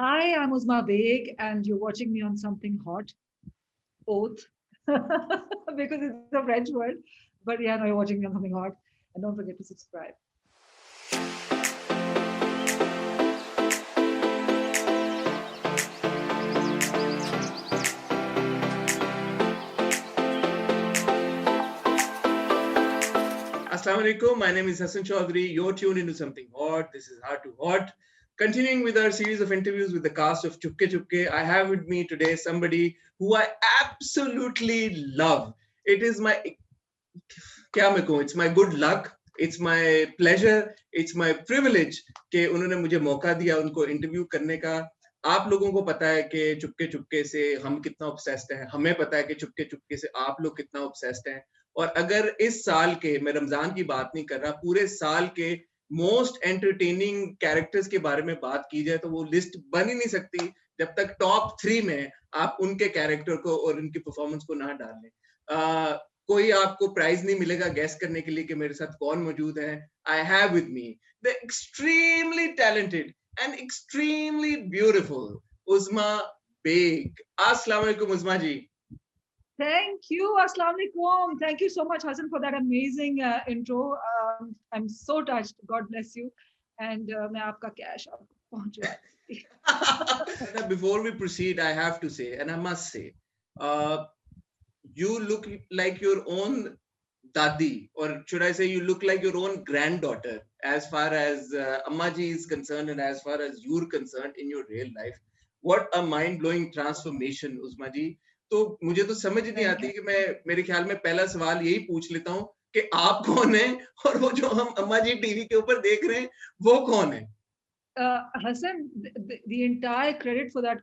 Hi, I'm Uzma Beg, and you're watching me on Something Hot, Oath, because it's a French word. But yeah, no, you're watching me on Something Hot. And don't forget to subscribe. Assalamu alaikum. My name is Hassan Chaudhary. You're tuned into Something Hot. This is Hard to Hot. Continuing with our series of interviews with the cast of Chupke Chupke, I have with me today somebody who I absolutely love. It is my क्या मैं कहूँ, it's my good luck, it's my pleasure, it's my privilege कि उन्होंने मुझे मौका दिया उनको interview करने का. आप लोगों को पता है कि चुपके चुपके से हम कितना ऑब्सेस्ड हैं, हमें पता है कि चुपके चुपके से आप लोग कितना ऑब्सेस्ड हैं. और अगर इस साल के, मैं रमजान की बात नहीं कर रहा, पूरे साल के मोस्ट एंटरटेनिंग कैरेक्टर्स के बारे में बात की जाए तो वो लिस्ट बन ही नहीं सकती जब तक टॉप 3 में आप उनके कैरेक्टर को और उनकी परफॉर्मेंस को ना डाल लें. कोई आपको प्राइज नहीं मिलेगा गैस करने के लिए कि मेरे साथ कौन मौजूद है. I have with me the extremely talented and extremely beautiful Uzma Baig. अस्सलाम वालेकुम उज़मा जी. Thank you. Assalamu alaikum. Thank you so much, Hassan, for that amazing intro. I'm so touched. God bless you. And मैं आपका cash आपको पहुंचवा. Before we proceed, I have to say, and I must say, you look like your own dadi, or should I say, you look like your own granddaughter, as far as Amma ji is concerned, and as far as you're concerned in your real life. What a mind-blowing transformation, Uzma ji. तो मुझे तो समझ ही नहीं Thank आती you. कि मैं, मेरे ख्याल में पहला सवाल यही पूछ लेता हूँ कि आप कौन हैं और वो जो हम अम्मा जी टीवी के ऊपर देख रहे हैं वो कौन है. Hassan, the entire credit for that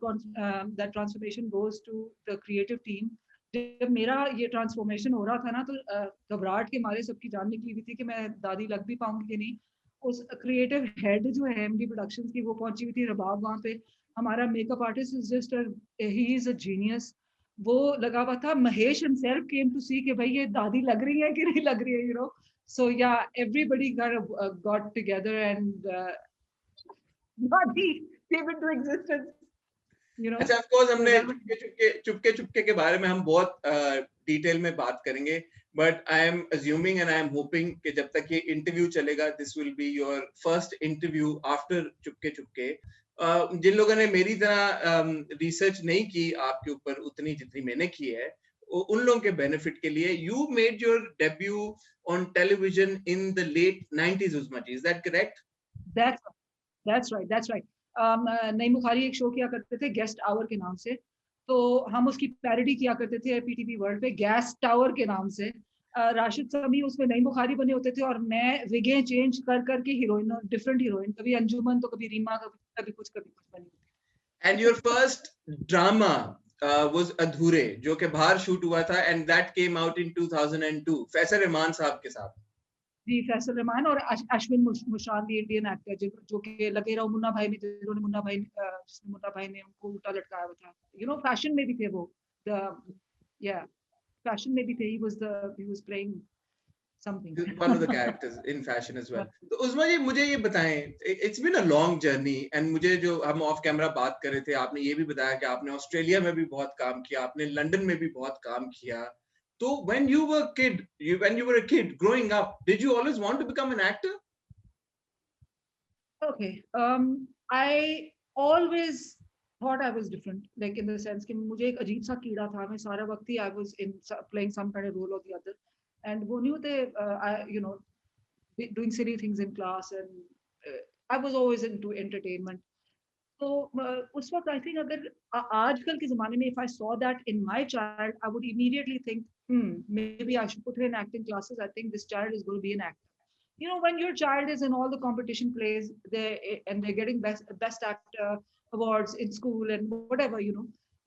transformation goes to the creative team. जब मेरा ये ट्रांसफॉर्मेशन हो रहा था ना, तो घबराहट के मारे सबकी जान निकली हुई थी कि मैं दादी लग भी पाऊंगी कि नहीं. उस क्रिएटिव हेड जो है एमडी प्रोडक्शंस की, वो पहुंची हुई थी रबाब वहां पे. हमारा makeup artist is just he is a genius. वो लगा हुआ था. महेश हिमसेल्फ केम टू सी कि भाई ये दादी लग रही है कि नहीं लग रही है, So yeah, everybody got together and body came into existence, अच्छा, ऑफ कोर्स So हमने that was चुपके चुपके के बारे में हम बहुत डिटेल में बात करेंगे, but I am assuming and I am hoping कि जब तक ये इंटरव्यू चलेगा, this will be your first interview after Chupke Chupke. जिन लोगों ने मेरी तरह रिसर्च नहीं की आपके ऊपर उतनी जितनी मैंने की है, उन लोगों के बेनिफिट के लिए, you made your debut on television in the late 90s Uzma ji, is that correct? that's that's right. Naeem Bukhari एक शो किया करते थे गेस्ट आवर के नाम से. तो हम उसकी पैरोडी किया करते थे पीटीवी वर्ल्ड पे गैस टावर के नाम से. राशिद समी उसमें नईम बुखारी बने होते थे और मैं विगें चेंज कर करके हीरोइन, डिफरेंट हीरोइन, कभी अंजुमन तो कभी रीमा, कभी कुछ बनी होती. And your first drama was अधूरे, जो कि बाहर शूट हुआ था, and that came out in 2002 Faisal Rahman साहब के साथ. जी, फैसल रहमान और अश्विन मुशान, दी इंडियन एक्टर जो कि लगे रहो मुन्ना भाई में, जिन्होंने मुन्ना भाई जिसने मुन्ना भाई ने उनको उल्टा लटकाया हुआ था. फैशन में भी थे वो. द या फैशन में भी थे. He was playing something. One of the characters in fashion as well. तो उस्मा जी मुझे ये बताएं, it's been a long journey, and मुझे जो हम ऑफ कैमरा बात कर रहे थे, आपने ये भी बताया कि आपने ऑस्ट्रेलिया में भी बहुत काम किया, आपने लंदन में भी बहुत काम किया. तो when you were a kid growing up, did you always want to become an actor? Okay. I always thought I was different, like in the sense कि मुझे एक अजीब सा कीड़ा था. मैं सारा वक्त ही I was in playing some kind of role or the other, and वो नहीं होते, doing silly things in class, and I was always into entertainment. तो उस वक्त आई थिंक अगर आजकल के ज़माने में, if I saw that in my child, I would immediately think, maybe I should put her in acting classes. I think this child is going to be an actor. When your child is in all the competition plays, and they're getting best actor awards in school and whatever.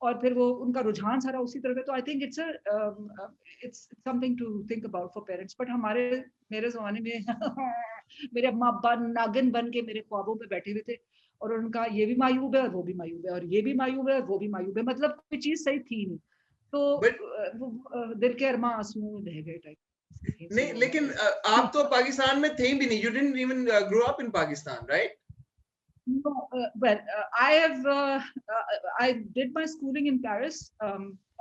और फिर वो उनका रुझान सारा उसी तरह का. तो I think it's something to think about for parents. But मेरे ज़माने में मेरे अम्मा अब्बा नागिन बन के मेरे ख्वाबों पे बैठे हुए थे, और उनका ये भी मायूब है और वो भी मायूब है, और ये भी मायूब है और वो भी मायूब है. मतलब कोई चीज सही थी नहीं. तो But दिल के अरमा आंसुओं में बह गए टाइप. नहीं, लेकिन आप तो पाकिस्तान में थे भी नहीं. You didn't even grow up in Pakistan, right? I did my schooling in Paris.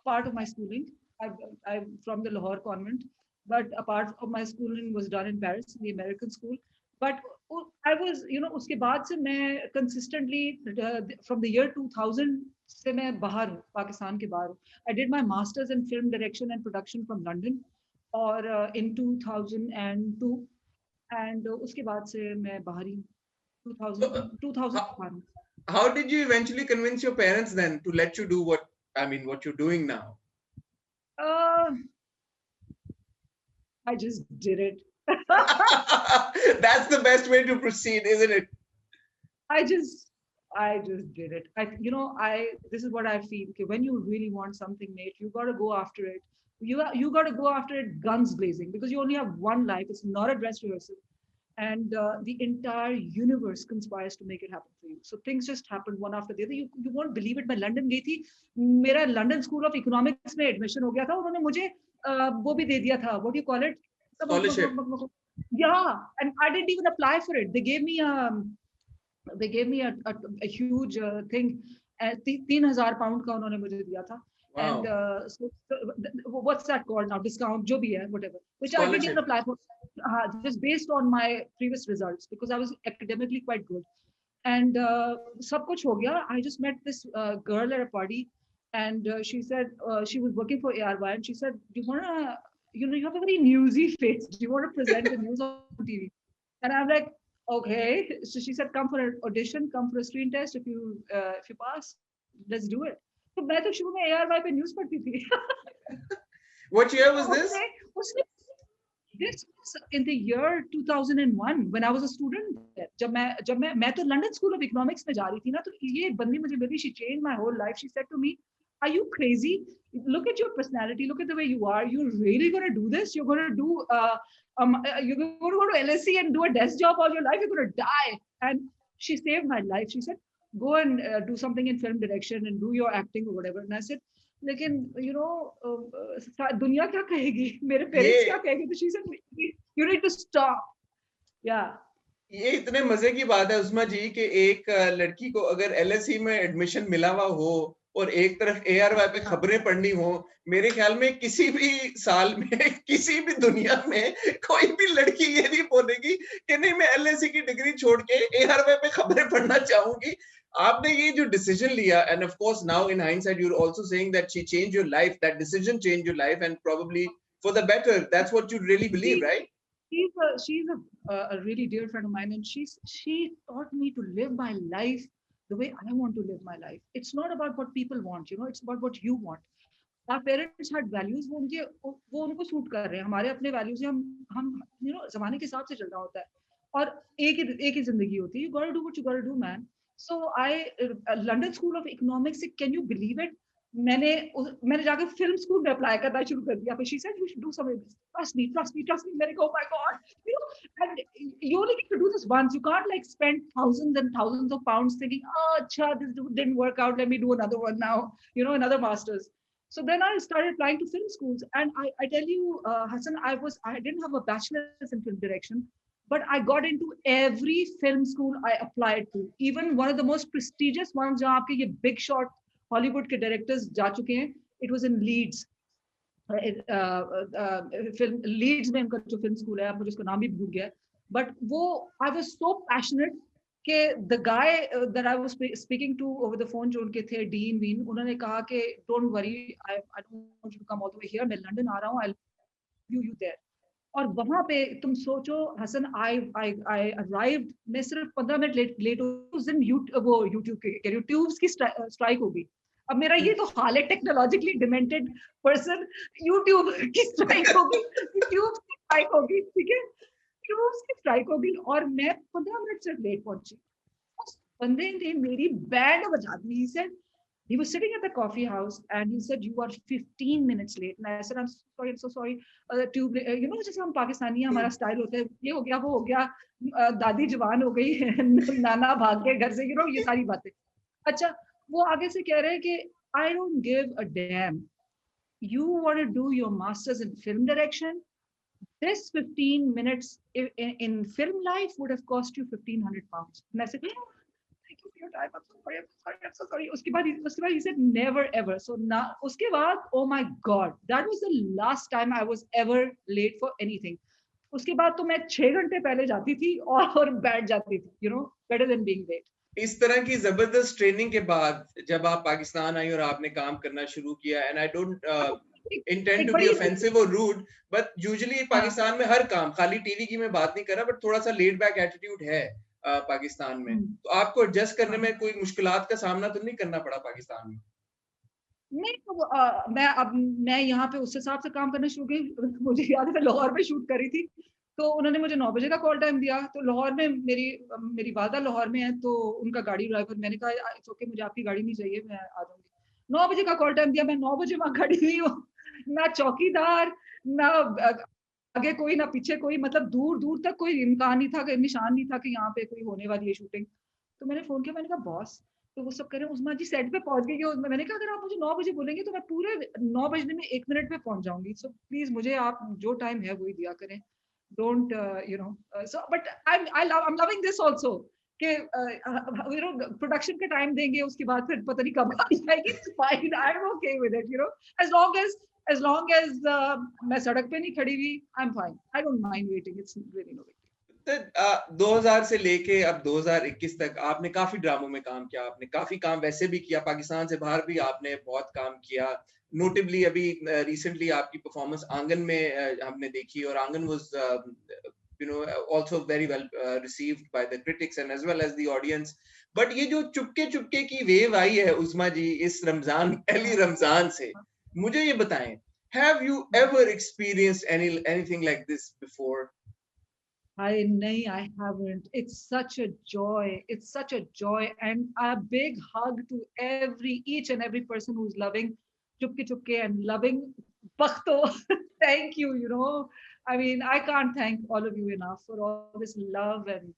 Part of my schooling, I'm from the Lahore convent, but a part of my schooling was done in Paris, the American school. But I was, उसके बाद से मैं consistently from the year 2000 से मैं बाहर हूँ, पाकिस्तान के बाहर हूँ. I did my masters in film direction and production from London, और in 2002, and उसके बाद से मैं बाहर ही हूँ. So, 2000 how, how did you eventually convince your parents then to let you do what you're doing now? I just did it. That's the best way to proceed, isn't it? I just did it. This is what I feel. Okay, when you really want something, mate, you got to go after it. You got to go after it guns blazing, because you only have one life. It's not a dress rehearsal, and the entire universe conspires to make it happen for you. So things just happened one after the other. You won't believe it. मैं London गई थी. मेरा London school of economics में admission हो गया था. उन्होंने मुझे वो भी दे दिया था. What do you call it? Scholarship. Yeah, and I didn't even apply for it. They gave me a huge thing. £3,000 का उन्होंने मुझे दिया था. Wow. And what's that called now? Discount, जो भी है, whatever. Which I didn't even apply for, just based on my previous results, because I was academically quite good. And सब कुछ हो गया. I just met this girl at a party, and she said she was working for ARY, and she said, "Do you wanna, you have a very newsy face. Do you want to present the news on TV?" And I'm like, okay. So she said, come for an audition, come for a screen test. If you pass, let's do it. So मैं तो शुरू में ARY पे news पढ़ती थी. What year was this? This was in the year 2001 when I was a student. जब मैं तो London School of Economics में जा रही थी ना, तो ये बंदी मुझे मिली. She changed my whole life. She said to me, "Are you crazy? Look at your personality. Look at the way you are. You're really going to do this? You're going to do you're going to go to LSE and do a desk job all your life. You're going to die." And she saved my life. She said, "Go and do something in film direction and do your acting or whatever." And I said, लेकिन दुनिया क्या कहेगी, मेरे parents क्या कहेंगे. तो she said, "You need to stop." Yeah. ये इतने मजे की बात है उस्मा जी कि एक लड़की को अगर LSE में एडमिशन मिला हुआ हो और एक तरफ ARY पे खबरें पढ़नी हो, मेरे ख्याल में किसी भी साल में किसी भी दुनिया में कोई भी लड़की ये नहीं बोलेगी कि नहीं मैं LSE की डिग्री छोड़ के ARY पे खबरें पढ़ना चाहूंगी. आपने ये जो डिसीजन लिया, and of course now in hindsight you're also saying that she changed your life, that decision changed your life and probably for the better. That's what you really believe, right? She's a really dear friend of mine, and she taught me to live my life the way I want to live my life. It's not about what people want, it's about what you want. Our parents had values, वो उनको suit कर रहे हैं. हमारे अपने values हैं, हम ज़माने के हिसाब से चलना होता है. और एक ही जिंदगी होती है. You gotta do what you gotta do, man. So I London School of Economics, can you believe it? मैंने जाके फिल्म स्कूल में अप्लाई करना शुरू कर दिया. She said, "You should do something. Trust me." मैंने कहा, "Oh my God." And you only get to do this once. You can't like spend thousands and thousands of pounds thinking, "Oh, acha, this didn't work out. Let me do another one now." Another master's. So then I started applying to film schools, and I tell you, Hassan, I didn't have a bachelor's in film direction, but I got into every film school I applied to. Even one of the most prestigious ones, जहाँ आपके ये big shot Hollywood के directors जा चुके हैं. It was in Leeds. Film Leeds में उनका जो फिल्म स्कूल है, मुझे उसका नाम भी भूल गया. बट वो आई वाज सो पैशनेट कि the guy that I was speaking to over the phone, जो उनके थे डीन वीन, उन्होंने कहा कि don't worry, I don't want you to come all the way here. मैं लंदन आ रहा हूँ, आई विल यू देयर. और वहां पे तुम सोचो हसन, आई अराइव्ड, मैं सिर्फ 15 मिनट लेट उस दिन वो यूट्यूब के ट्यूब्स की स्ट्राइक हो गई. अब मेरा ये तो हाल है, टेक्नोलॉजिकली डिमेंटेड पर्सन. यूट्यूब की स्ट्राइक हो गई, ट्यूब्स की स्ट्राइक हो गई, ठीक है, ट्यूब्स की स्ट्राइक हो गई, और मैं 15 मिनट सिर्फ लेट पहुंची. उस बंदे ने मेरी बैंड बजा दी. He said, he was sitting at the coffee house and he said, "You are 15 minutes late." And I said, I'm so sorry. Tube, जैसे हम पाकिस्तानी हैं, हमारा स्टाइल होता है, ये हो गया, वो हो गया, दादी जवान हो गई, नाना भाग गए घर से, ये सारी बातें. अच्छा, वो आगे से कह रहे हैं कि I don't give a damn. You want to do your masters in film direction? This 15 minutes in film life would have cost you £1,500. And I said, your time. I'm so sorry. I'm so sorry. I'm so sorry. उसके बाद he said never ever. So now उसके बाद, oh my God, that was the last time I was ever late for anything. उसके बाद तो मैं 6 घंटे पहले जाती थी और बैठ जाती थी, you know, better than being late. इस तरह की जबरदस्त ट्रेनिंग के बाद जब आप पाकिस्तान आई और आपने काम करना शुरू किया, एंड आई डोंट इंटेंड एक टू बी बड़ी ऑफेंसिव और रूड, बट यूजुअली पाकिस्तान में हर काम, खाली टीवी की मैं बात नहीं कर रहा, बट थोड़ा सा लेड बैक एटीट्यूड है पाकिस्तान में, तो आपको एडजस्ट करने में कोई मुश्किलात का सामना तो नहीं करना पड़ा पाकिस्तान में? नहीं तो मैं यहाँ पे उस हिसाब से काम करना शुरू की। मुझे याद है मैं लाहौर में शूट कर रही थी, तो उन्होंने मुझे 9 बजे का कॉल टाइम दिया। तो लाहौर में मेरी वादा लाहौर में है, तो उनका गाड़ी ड्राइवर, मैंने कहा इट्स ओके, मुझे आपकी गाड़ी नहीं चाहिए, मैं आ जाऊंगी। 9 बजे का कॉल टाइम दिया, मैं 9 बजे वहां खड़ी हुई हूँ। ना चौकीदार, ना आगे कोई, ना पीछे कोई, मतलब दूर दूर तक कोई इम्कान नहीं था, निशान नहीं था कि यहाँ पे कोई होने वाली है शूटिंग। तो मैंने फोन किया, मैंने कहा बॉस, तो वो सब कह रहे हैं उस्मा जी सेट पे पहुंच गई है। मैंने कहा अगर आप मुझे 9 बजे बोलेंगे तो मैं पूरे 9 बजने में 1 मिनट में पहुंच जाऊंगी। सो प्लीज मुझे आप जो टाइम है वही दिया करें। Don't you know so but I loving this also कि यू नो प्रोडक्शन का टाइम देंगे, उसके बाद फिर पता नहीं कब आ जाएगी। It's fine, I am okay with it, you know, as long as मैं सड़क पे नहीं खड़ी हुई, I am fine, I don't mind waiting, it's really no. तो 2000 से लेके अब 2021 तक आपने काफी ड्रामों में काम किया, आपने काफी काम वैसे भी किया, पाकिस्तान से बाहर भी आपने बहुत काम किया। नोटेबली अभी रिसेंटली आपकी परफॉर्मेंस आंगन में हमने देखी, और Aangan was you know also very well received by the critics and as well as the audience. But ये जो चुपके चुपके की वेव आई है उस्मा जी इस रमजान, पहली रमजान से, मुझे ये बताएं, have you ever experienced anything like this before? I haven't. It's such a joy. It's such a joy, and a big hug to each and every person who's loving Chupke Chupke and loving Bakhto. Thank you. You know, I mean, I can't thank all of you enough for all this love and.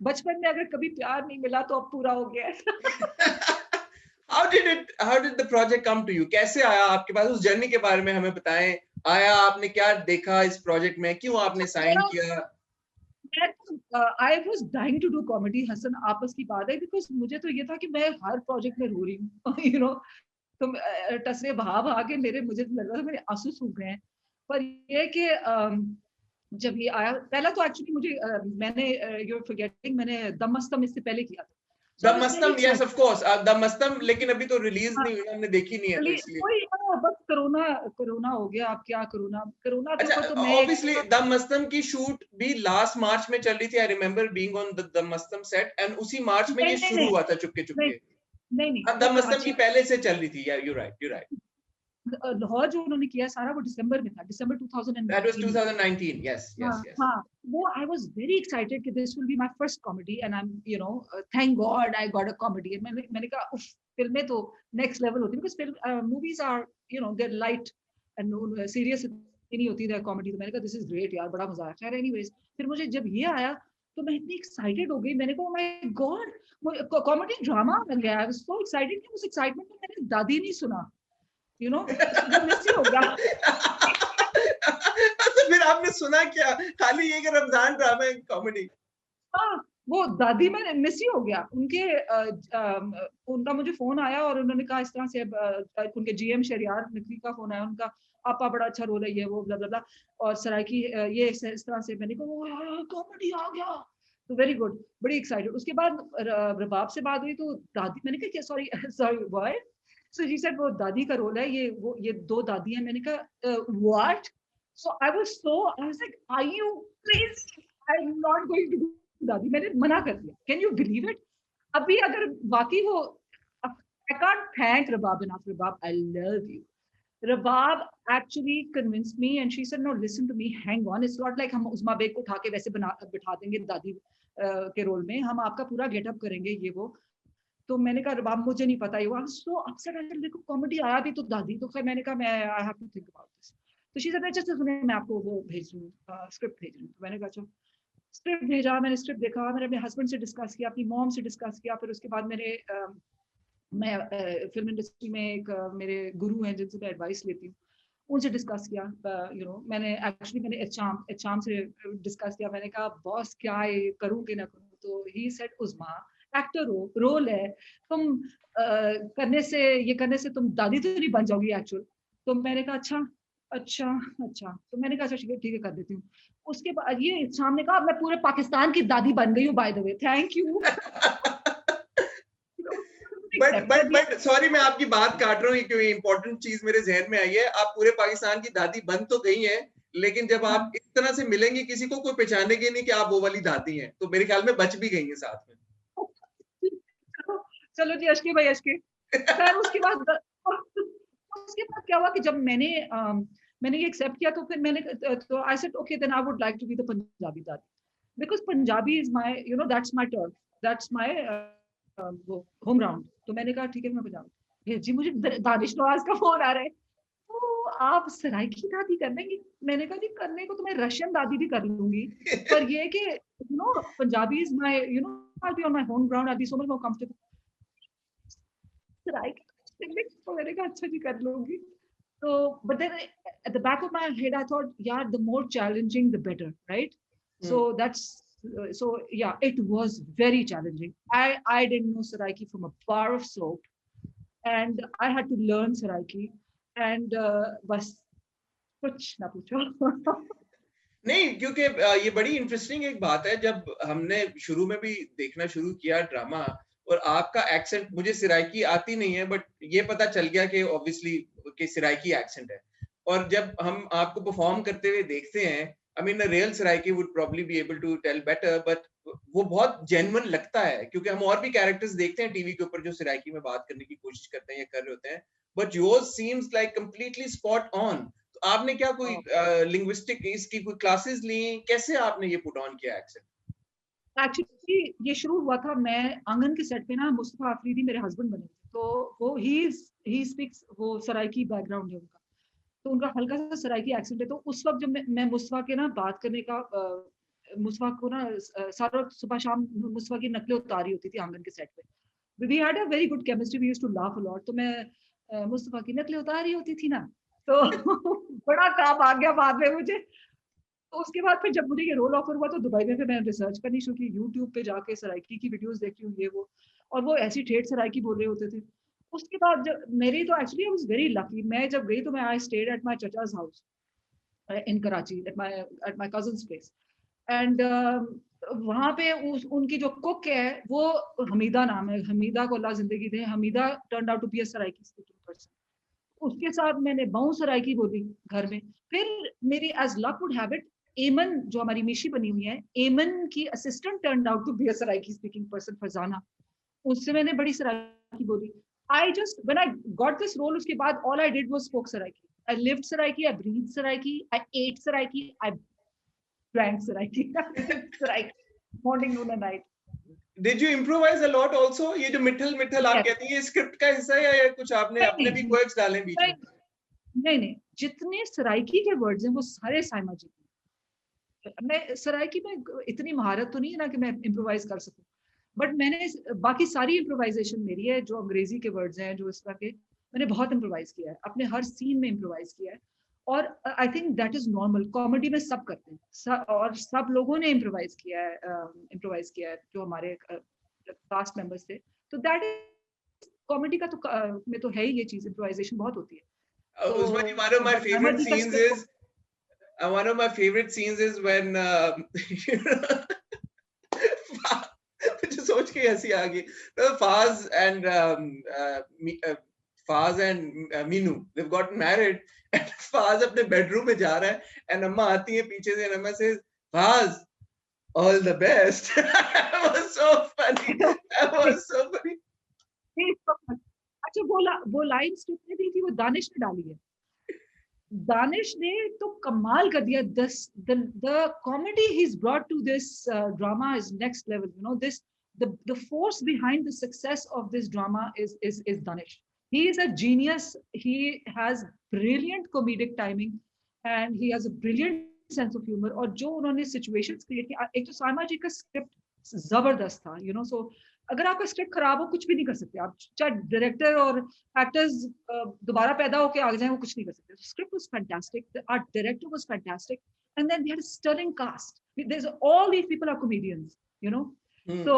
बचपन में अगर कभी प्यार नहीं मिला तो अब पूरा हो गया। how did the project come to you? कैसे आया आपके पास? उस जर्नी के बारे में हमें बताएं। आया, आपने क्या देखा इस प्रोजेक्ट में, क्यों आपने साइन किया? I was dying to do comedy, Hasan आपस की बात है, because मुझे तो ये था कि मैं हर प्रोजेक्ट में रो रही हूँ, you know, तो टसरे भाव आके मुझे लग रहा था मेरे आंसू सूख गए हैं। पर ये कि जब ये आया, पहला तो एक्चुअली मुझे मैंने you're forgetting, मैंने दम मस्तम इससे पहले किया था। दमस्तम, yes of course, दमस्तम, लेकिन अभी तो रिलीज नहीं हुई, हमने देखी नहीं है, तो इसलिए बस कोरोना हो गया। अब क्या कोरोना अच्छा, तो मैं ऑब्वियसली दमस्तम की शूट भी लास्ट मार्च में चल रही थी। I remember being on the Dammastam set, and उसी मार्च में ये शुरू हुआ था चुपके चुपके। नहीं दमस्तम की पहले से चल रही थी, यार यू राइट। लाहौर जो उन्होंने किया सारा वो दिसंबर में था, दिसंबर 2019। That was 2019, yes. हाँ, वो I was very excited कि this will be my first comedy and I'm, you know, thank God I got a comedy। and मैंने कहा उफ, फिल्में तो next level होती है, because movies are, you know, they're light and serious नहीं होती है comedy। तो मैंने कहा this is great यार, बड़ा मजा आया। खैर anyways, फिर मुझे जब ये आया तो मैं इतनी excited हो गई, मैंने कहा oh my God, comedy drama बन गया। I was so excited कि उस excitement में मैंने दादी नहीं सुना, you know, वो मिस ही हो गया। तो फिर आपने सुना क्या? खाली ये कि रमजान ड्रामा है, कॉमेडी? हाँ, वो दादी में मिस ही हो गया। उनका मुझे फोन आया और उन्होंने कहा इस तरह से, उनके जीएम शहरियार नकवी का फोन आया, उनका आपका बड़ा अच्छा रोल है, ये वो ब्ला ब्ला ब्ला, और सराइकी ये इस तरह से। मैंने कहा कॉमेडी आ गया, तो वेरी गुड, बड़ी एक्साइटेड। उसके बाद रबाब से बात हुई तो दादी, मैंने कहा सॉरी बॉय, सो जी सेड वो दादी का रोल है, ये 2 दादी हैं। मैंने कहा what? So I was like are you crazy, I am not going to do dadi. मैंने मना कर दिया। Can you believe it? अभी अगर वाकई वो, I can't thank Rabab enough. Rabab, I love you. Rabab actually convinced me and she said no, listen to me, hang on, it's not like हम उस्मा बेग को उठा के वैसे बिठा देंगे दादी के रोल में, हम आपका पूरा गेटअप करेंगे ये वो। तो मैंने कहा रबाब मुझे नहीं पता, ये सो अपसेट, देखो कॉमेडी आया भी तो दादी। तो फिर मैंने कहा मैं I have to think about this. तो शी सेड अच्छा सुने, मैं आपको वो भेज दूँ, स्क्रिप्ट भेज दूँ। तो मैंने कहा अच्छा। स्क्रिप्ट भेजा, मैंने स्क्रिप्ट देखा, मैंने अपने हस्बैंड से डिस्कस किया, अपनी मॉम से डिस्कस किया। फिर उसके बाद मैं फिल्म इंडस्ट्री में एक मेरे गुरु हैं जिनसे मैं एडवाइस लेती हूँ, उनसे डिस्कस किया। यू नो, मैंने एचआम से डिस्कस किया। मैंने कहा बॉस क्या करूँ कि ना करूँ? तो ही सेड उस्मा, एक्टर हो, रोल है, तुम करने से तुम दादी तो नहीं बन जाओगी एक्चुअल। तो मैंने कहा अच्छा, अच्छा, अच्छा। तो मैंने कहा अच्छा ठीक है कर देती हूँ। उसके बाद ये सामने कहा मैं पूरे पाकिस्तान की दादी बन गई हूँ by the way, thank you. But sorry मैं आपकी बात काट रहा हूँ क्योंकि इंपॉर्टेंट चीज मेरे जहन में आई है। आप पूरे पाकिस्तान की दादी बन तो गई हैं, लेकिन जब आप इस तरह से मिलेंगे किसी को, कोई पहचानेंगे नहीं कि आप वो वाली दादी हैं, तो मेरे ख्याल में बच भी गई हैं साथ में। चलो जी, अश्के भाई अश्के। खैर उसके बाद क्या हुआ कि जब मैंने ये एक्सेप्ट किया, तो फिर मैंने तो I said okay then I would like to be the Punjabi dadi, because Punjabi is my that's my turf, that's my home ground. तो मैंने कहा ठीक है मैं पंजाबी। जी मुझे दानिश नवाज का फोन आ रहा है, तो आप सराइकी दादी कर लेंगी? मैंने कहा जी करने को तो मैं रशियन दादी भी कर लूंगी, पर ये कि Punjabi is my I be on my home ground, I be so much more comfortable. तो मैंने कहा अच्छा जी कर लूंगी। तो but then at the back of my head I thought yeah the more challenging the better, right? So that's so yeah, it was very challenging. I didn't know Saraiki from a bar of soap, and I had to learn Saraiki, and बस कुछ ना पूछो। नहीं, क्योंकि ये बड़ी interesting एक बात है। जब हमने शुरू में भी देखना शुरू किया ड्रामा, और आपका एक्सेंट, मुझे सिराइकी आती नहीं है, बट ये पता चल गया कि ऑब्वियसली कि सिराइकी एक्सेंट है। और जब हम आपको परफॉर्म करते हुए देखते हैं, I mean real Saraiki would probably be able to tell better, but वो बहुत जेन्युइन लगता है, क्योंकि हम और भी कैरेक्टर्स देखते हैं टीवी के ऊपर जो सिराइकी में बात करने की कोशिश करते हैं या कर रहे होते हैं, but yours seems like completely spot on. आपने क्या कोई लिंग्विस्टिक इसकी कोई क्लासेस ली? कैसे आपने ये पुट ऑन किया एक्सेंट? एक्चुअली ये शुरू हुआ था, मैं आंगन के सेट पे ना, मुस्तफा आफरीदी मेरे हस्बैंड बने थे, तो वो ही स्पीक्स, वो सराइकी बैकग्राउंड है उनका, तो उनका हल्का सा सराइकी एक्सेंट है। तो उस वक्त जब मैं मुस्तफा के ना बात करने का मुस्तफा को ना सारा सुबह शाम मुस्तफा की नकलें उतारी होती थी आंगन के सेट पे। We had a very good chemistry, we used to laugh a lot. तो मैं मुस्तफा की नकलें उतारी होती थी ना, तो बड़ा काम आ गया बाद में मुझे। तो उसके बाद फिर जब मुझे ये रोल ऑफर हुआ, तो दुबई में फिर मैंने रिसर्च करनी शुरू की, यूट्यूब पे जाके सराइकी की वीडियोस देखी हूँ ये वो, और वो ऐसी ठेठ सराइकी बोल रहे होते थे। उसके बाद जब मेरी तो actually I was very lucky, मैं जब गई तो मैं I stayed at my chacha's house in Karachi, at my cousin's place, and वहां पे उनकी जो कुक है वो हमीदा नाम है, हमीदा को अल्लाह जिंदगी दे, Hamida turn out to be a Saraiki speaking person. उसके साथ मैंने बहु सराइकी बोली घर में। फिर मेरी as luck would have it, Aiman जो हमारी मिशी बनी हुई है, एमन की assistant turn out to be a Saraiki speaking person, Farzana, उससे मैंने बड़ी सराइकी बोली। I just when I got this role, उसके बाद all I did was spoke Saraiki, I lived Saraiki, I breathe Saraiki, I ate Saraiki, I drank Saraiki, Saraiki morning noon and night. Did you improvise a lot also? ये जो मिठल मिठल आप कहती हैं, ये स्क्रिप्ट का हिस्सा है या कुछ आपने अपने भी क्वर्क्स डाले बीच में? नहीं, जितने सराइकी के वर्ड्स हैं वो सारे साइमा जी के। मैं सराइकी में इतनी महारत तो नहीं है ना कि मैं इम्प्रोवाइज कर सकूं, बट मैंने बाकी सारी इम्प्रोवाइजेशन मेरी है, जो अंग्रेजी के वर्ड्स हैं, जो इस तरह के, मैंने बहुत इम्प्रोवाइज किया है, अपने हर सीन में इम्प्रोवाइज किया है। और I think that is normal, comedy में सब करते हैं, और सब लोगों ने इम्प्रोवाइज किया है जो हमारे कास्ट मेंबर्स थे। तो दैट इज कॉमेडी का, तो में तो है ही ये चीज, इम्प्रोवाइजेशन बहुत होती है। Usmani, तो बट साइमा जी का script one of my favorite scenes is when मुझे सोच के हंसी आ गई। तो Faz and Minu, they've gotten married, and Faz अपने बेडरूम में जा रहा है, and अम्मा आती है पीछे से, and अम्मा says, Faz, all the best. That was so funny. That was so funny. अच्छा, वो लाइन स्क्रिप्ट में दी थी, वो दानिश ने डाली है। दानिश ने तो कमाल कर दिया। The comedy he's brought to this drama is next level. You know, the force behind the success of this drama is Danish. He is a genius. He has brilliant comedic timing, and he has a brilliant sense of humor. और जो उन्होंने situations create किया, एक तो साइमा जी का script जबरदस्त था, so अगर आपका स्क्रिप्ट खराब हो, कुछ भी नहीं कर सकते आप, चाहे डायरेक्टर और एक्टर्स दोबारा पैदा होके आ जाए, वो कुछ नहीं कर सकते। Script was fantastic, our director was fantastic, and then we had a stirring cast. There's all these people are comedians, you know, So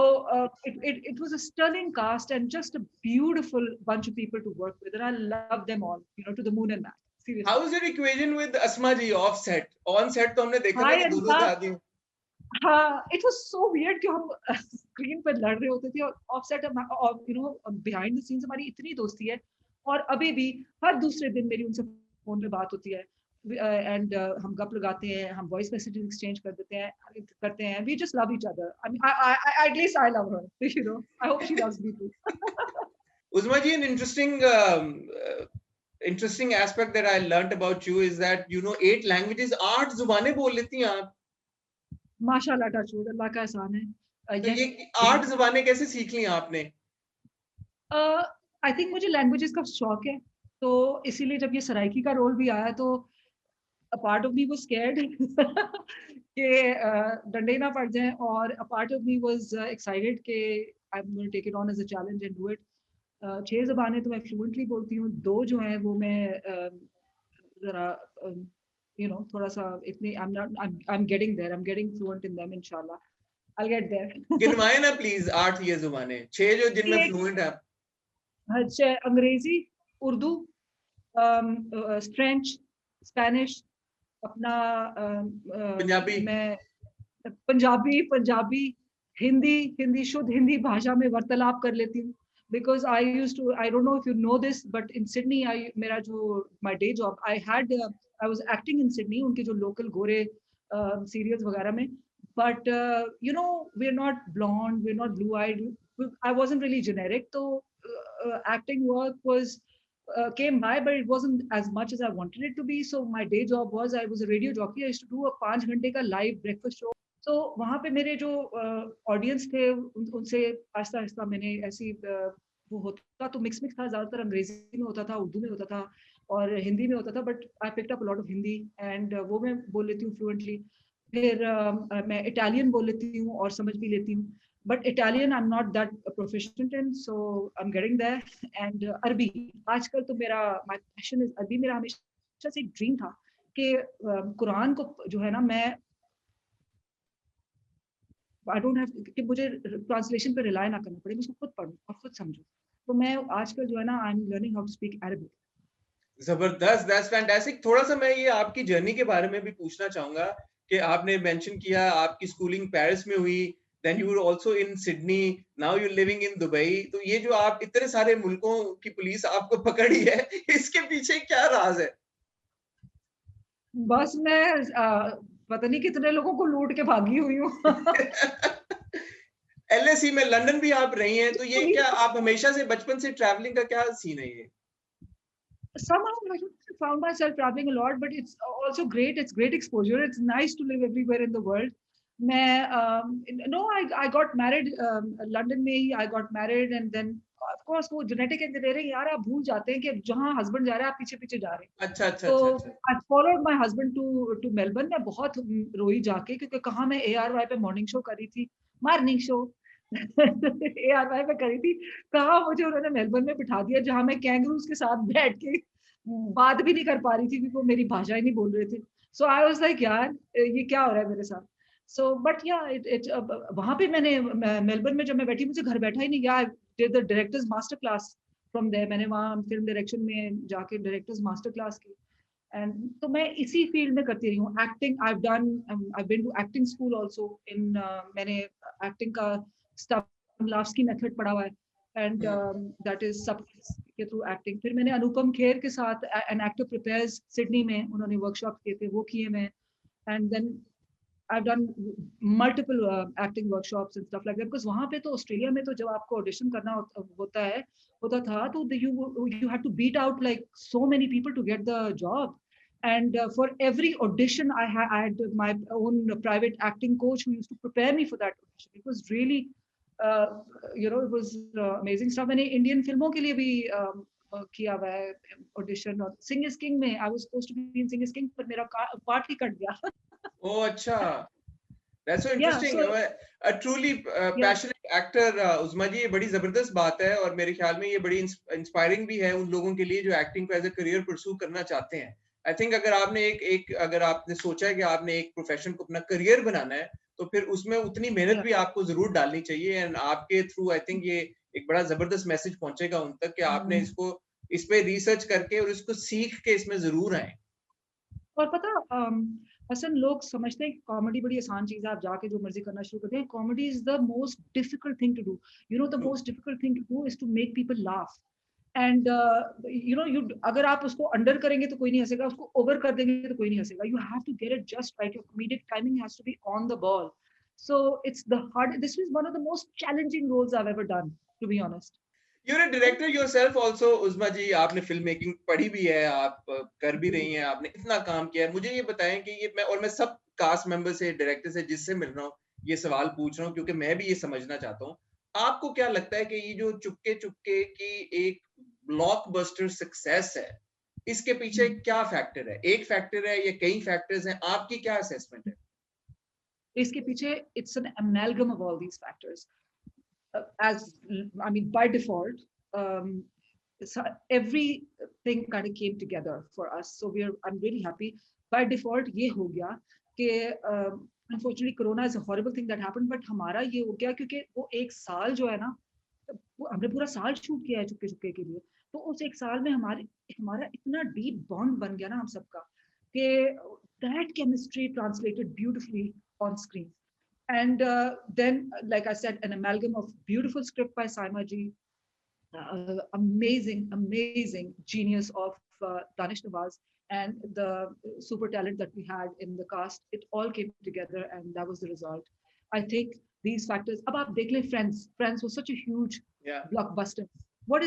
it was a sterling cast and just a beautiful bunch of people to work with, and I love them all, to the moon and back. Seriously. How is your equation with Asma ji off set? On set तो हमने देखा था Hi, कि दोनों दादी. हाँ, it was so weird कि हम स्क्रीन पर लड़ रहे होते थे और ऑफसेट बिहाइंड द सीन्स हमारी इतनी दोस्ती है, और अभी भी हर दूसरे दिन मेरी उनसे फोन पे बात होती है, एंड हम गप लगाते हैं, हम वॉइस मैसेजेस एक्सचेंज करते हैं, we just love each other. I mean, at least I love her, I hope she loves me too. Uzma ji, an interesting aspect that I learnt about you is that you know 8 languages, 8 जुबानें बोल लेती हैं आप. माशाल्लाह, touchwood, अल्लाह का एहसान है. तो ये 8 जुबानें कैसे सीख ली आपने? आई थिंक मुझे लैंग्वेजेस का शौक है, तो इसीलिए जब ये सराइकी का रोल भी आया तो a part of me was scared कि डंडे ना पड़ जाएं, और a part of me was excited कि I'm going to take it on as a challenge and do it. 6 ज़बानें तो मैं फ्लुएंटली बोलती हूँ, 2 जो हैं वो मैं जरा थोड़ा सा इतनी I'm getting there, I'm getting fluent in them, इंशाल्लाह I'll get there. गिनवाए ना प्लीज 8 ये जुबानें, 6 जो जिनमें फ्लुएंट है. अच्छा, अंग्रेजी, उर्दू, फ्रेंच, स्पेनिश, अपना पंजाबी. मैं पंजाबी, हिंदी शुद्ध हिंदी भाषा में वार्तालाप कर लेती हूँ, because I don't know if you know this, but in Sydney, मेरा जो my day job, I was acting in Sydney, उनके जो local गोरे serials वगैरह में, but we're not blonde, we're not blue-eyed, I wasn't really generic, so acting work came by, but it wasn't as much as I wanted it to be. So my day job was, I was a radio jockey. I used to do a 5 घंटे का live breakfast show. So वहाँ पे मेरे जो audience थे, उनसे आहिस्ता आहिस्ता मैंने ऐसी वो होता तो मिक्स था, ज़्यादातर अंग्रेजी में होता था, उर्दू में होता था और हिंदी में होता था, but I picked up a lot of Hindi, and वो मैं बोल लेती हूँ fluently. फिर मैं इटालियन बोल लेती हूँ और समझ भी लेती हूँ, but Italian I'm not that proficient in, so I'm getting there. And अरबी आजकल तो my passion is अरबी. मेरा हमेशा से एक ड्रीम था कि कुरान को जो है ना, मैं I don't have कि मुझे ट्रांसलेशन पे रिलाय ना करना पड़े, मैं उसको खुद पढूं और खुद समझूं. तो मैं आजकल जो है ना, I'm learning how to speak Arabic. जबरदस्त, that's fantastic. थोड़ा सा मैं ये आपकी जर्नी के बारे में भी पूछना चाहूंगा कि आपने मेंशन किया आपकी स्कूलिंग पेरिस में हुई, then you were also in Sydney, now you're living in Dubai. तो ये जो आप इतने सारे मुल्कों की पुलिस आपको पकड़ी है, इसके पीछे क्या राज है? बस मैं पता नहीं कितने लोगों को लूट के भागी हुई हूँ. LSE में लंदन भी आप रही हैं, तो ये क्या आप हमेशा से बचपन से ट्रैवलिंग का क्या सीन है ये? Somehow I found myself traveling a lot, but it's also great. It's great exposure. It's nice to live everywhere in the world. I got married London में ही. I got married, and then of course वो genetic engineering, यार आप भूल जाते हैं कि जहाँ husband जा रहा है आप पीछे पीछे जा रहे हैं. अच्छा. I followed my husband to Melbourne. मैं बहुत रोई जाके, क्योंकि कहाँ मैं ARY पे morning show करी थी, morning show ARY पे करी थी, कहाँ मुझे उन्होंने मेलबर्न में बिठा दिया, जहाँ मैं कैंगरूज के साथ बैठ के बात भी नहीं कर पा रही थी क्योंकि वो मेरी भाषा ही नहीं बोल रहे थे. So I was like, यार ये क्या हो रहा है मेरे साथ. So but yeah, वहाँ पे मैंने मेलबर्न में जब मैं बैठी, मुझे घर बैठा ही नहीं गया. I did the directors master class from there. मैंने वहाँ फिल्म डायरेक्शन में जाके डायरेक्टर्स मास्टर क्लास की, एंड तो मैं इसी फील्ड में करती रही हूँ. Acting I've been to acting school also in मैंने एक्टिंग का स्टानिस्लावस्की मेथड पढ़ा हुआ है, एंड दैट इज सब के थ्रू एक्टिंग. फिर मैंने अनुपम खेर के साथ एन एक्टर प्रिपेयर्स सिडनी में, उन्होंने वर्कशॉप किए थे, वो किए मैं. And then I've done multiple acting workshops and stuff like that, because वहाँ पे तो ऑस्ट्रेलिया में तो जब आपको ऑडिशन करना होता था तो you had to beat out like so many people to get the job. And for every audition I had my own private acting coach who used to prepare me for that audition. It was really it was amazing stuff. मैंने Indian फिल्मों के लिए भी किया हुआ है audition, और सिंग is king में I was supposed to be in Sing is King, पर मेरा पार्ट ही कट गया. Oh, अच्छा. That's so interesting. A truly passionate actor, उस्मा जी, ये बड़ी जबरदस्त बात है, और मेरे ख्याल में ये बड़ी इंस्पायरिंग भी है उन लोगों के लिए जो एक्टिंग को एज अ करियर परस्यू करना चाहते हैं. आई थिंक अगर आपने अगर आपने सोचा है कि आपने एक प्रोफेशन को अपना करियर बनाना है, तो फिर उसमें उतनी मेहनत भी आपको जरूर डालनी चाहिए, एंड आपके थ्रू आई थिंक ये एक बड़ा जबरदस्त मैसेज पहुंचेगा उन तक कि आपने इसको इस पे रिसर्च करके और इसको सीख के इसमें जरूर आए। और पता असल लोग समझते हैं कि कॉमेडी बड़ी आसान चीज है, आप जाके जो मर्जी करना शुरू करते हैं। Comedy is the most difficult thing to do. You know the most difficult thing to do is to make people laugh. And you know you अगर आप उसको अंडर करेंगे तो कोई नहीं हंसेगा, उसको ओवर कर देंगे तो कोई नहीं हंसेगा। You have to get it just right, your comedic timing has to be on the ball. So it's the hard, this is one of the most challenging roles I have ever done, to be honest. You're a director yourself also, Usma ji, आपने film making पढ़ी भी है, आप कर भी रही हैं, आपने इतना काम किया है। मुझे ये बताएं कि ये मैं सब कास्ट मेंबर से, डायरेक्टर से जिससे मिल रहा हूँ, ये सवाल पूछ रहा हूँ क्योंकि मैं भी ये समझना चाहता हूँ। आपको क्या लगता है कि ये जो चुपके चुपके की एक ब्लॉकबस्टर सक्सेस है, इसके पीछे क्या फैक्टर है? एक फैक्टर है या कई फैक्टर्स हैं? आपकी क्या असेसमेंट है? इसके पीछे it's an amalgam of all these factors. As I mean, by default, so everything kind of came together for us. So I'm really happy. By default, ये हो गया कि unfortunately Corona is a horrible thing that happened, but हमारा ये हो गया क्योंकि वो एक साल जो है ना, हमने पूरा साल शूट किया है चुपके चुपके के लिए। तो उस एक साल में हमारा इतना डीप बॉन्ड बन गया ना हम सबका कि that chemistry translated beautifully on screen. And then, like I said, an amalgam of beautiful script by Saima ji, amazing genius of Danish Nawaz, and the super talent that we had in the cast. It all came together, and that was the result. I think these factors. Ab aap dekh le, Friends was such a huge blockbuster. What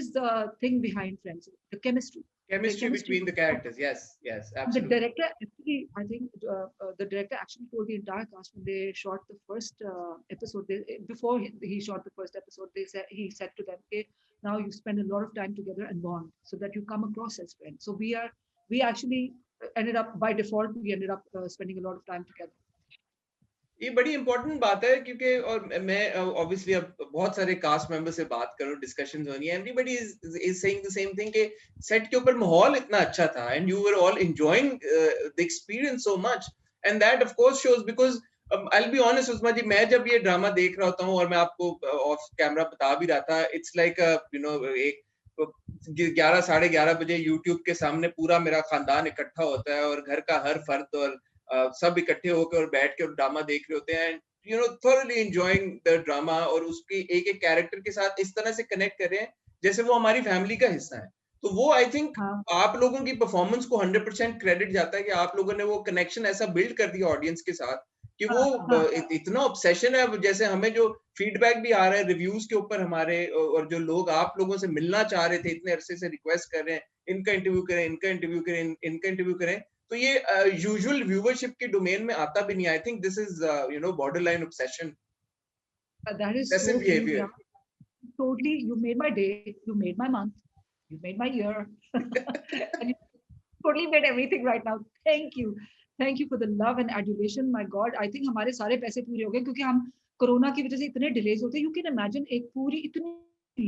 is the thing behind Friends? The chemistry. Chemistry between the characters. Yes, absolutely. The director actually, I think the director actually told the entire cast when they shot the first episode. Before he shot the first episode, he said to them, "Okay, now you spend a lot of time together and bond, so that you come across as friends." So we actually ended up, by default, we ended up spending a lot of time together. ये बड़ी important बात है क्योंकि, और मैं obviously अब बहुत सारे कास्ट मेंबर से बात करूं, डिस्कशंस हो रही हैं, everybody is saying the same thing कि सेट के ऊपर माहौल इतना अच्छा था and you were all enjoying the experience so much, and that of course shows because I will be honest Usma ji, मैं जब ये ड्रामा देख रहा होता हूं और मैं आपको ऑफ कैमरा बता भी रहा था, इट्स लाइक यू नो एक 11 साढ़े 11 बजे यूट्यूब के सामने पूरा मेरा खानदान इकट्ठा होता है और घर का हर फर्द और सब इकट्ठे होकर और बैठ के ड्रामा देख रहे होते हैं, you know thoroughly enjoying the drama, और उसकी एक एक कैरेक्टर के साथ इस तरह से कनेक्ट कर रहे हैं जैसे वो हमारी फैमिली का हिस्सा है। तो वो आई थिंक आप लोगों की परफॉर्मेंस को 100% क्रेडिट जाता है कि आप लोगों ने वो कनेक्शन ऐसा बिल्ड कर दिया ऑडियंस के साथ कि वो इतना ऑब्सेशन है। जैसे हमें जो फीडबैक भी आ रहा है रिव्यूज के ऊपर हमारे, और जो लोग आप लोगों से मिलना चाह रहे थे, इतने अरसे से रिक्वेस्ट कर रहे हैं इनका इंटरव्यू करें, इनका इंटरव्यू करें, इनका इंटरव्यू करें, तो ये यूजुअल व्यूवरशिप के डोमेन में आता भी नहीं। I think this is you know borderline obsession, that is obsessive so behavior. Totally, you made my day, you made my month, you made my year. And you totally made everything right now. Thank you for the love and adulation. My God, I think हमारे सारे पैसे पूरे हो गए क्योंकि हम corona की वजह से इतने डिलेज होते हैं। You can imagine एक पूरी इतनी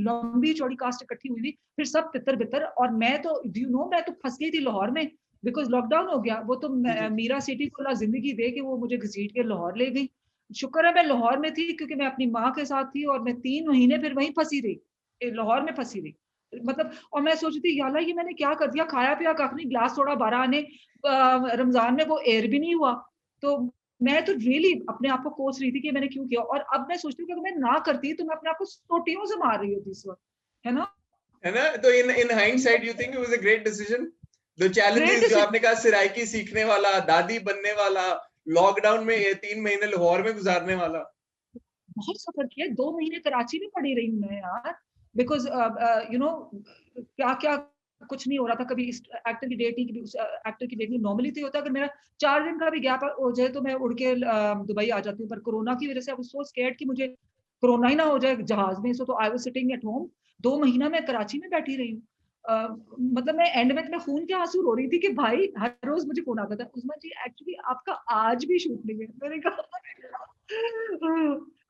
लंबी चौड़ी कास्ट इकट्ठी हुई थी, फिर सब तितर बितर, और मैं तो you know मैं तो फंस गई थी लाहौर में बिकॉज लॉकडाउन हो गया। वो तो मीरा सिटी को अल्लाह जिंदगी दे के वो मुझे घसीट के लाहौर ले गई। शुक्र है मैं लाहौर में थी क्योंकि मैं अपनी माँ के साथ थी, और मैं 3 महीने फिर वहीं फंसी रही, लाहौर में फंसी रही। मतलब, और मैं सोच रही थी याला ये मैंने क्या कर दिया, खाया पिया कख नहीं, ग्लास थोड़ा 12 आने, रमजान में वो एयर भी नहीं हुआ। तो मैं तो रियली अपने आप को कोस रही थी कि मैंने क्यों किया। और अब मैं सोचती हूँ कि अगर मैं ना करती तो मैं अपने आप को सोटियों से मार रही होती इस वक्त, है ना? तो in hindsight you think it was a great decision? The challenges जो आपने कहा, सिराइकी सीखने वाला, दादी बनने वाला, लॉकडाउन में ये 3 महीने लाहौर में गुजारने वाला, बहुत सफर किया। 2 महीने कराची में पड़ी रही हूँ मैं यार, बिकॉज यू नो क्या क्या कुछ नहीं हो रहा था। कभी इस एक्टर की डेट नहीं, कभी उस एक्टर की डेट नहीं। नॉर्मली तो होता है अगर मेरा 4 दिन का भी गैप हो जाए तो मैं उड़ के दुबई आ जाती हूँ, पर कोरोना की वजह से आई वाज सो स्कैर्ड कि मुझे कोरोना ही ना हो जाए जहाज में। सो तो I was sitting at home. 2 महीना मैं कराची में बैठी रही हूँ। मतलब मैं एंड में खून के आंसू रो रही थी कि भाई हर रोज मुझे फोन आता था, उस्मा जी एक्चुअली आपका आज भी शूट नहीं है। मैंने कहा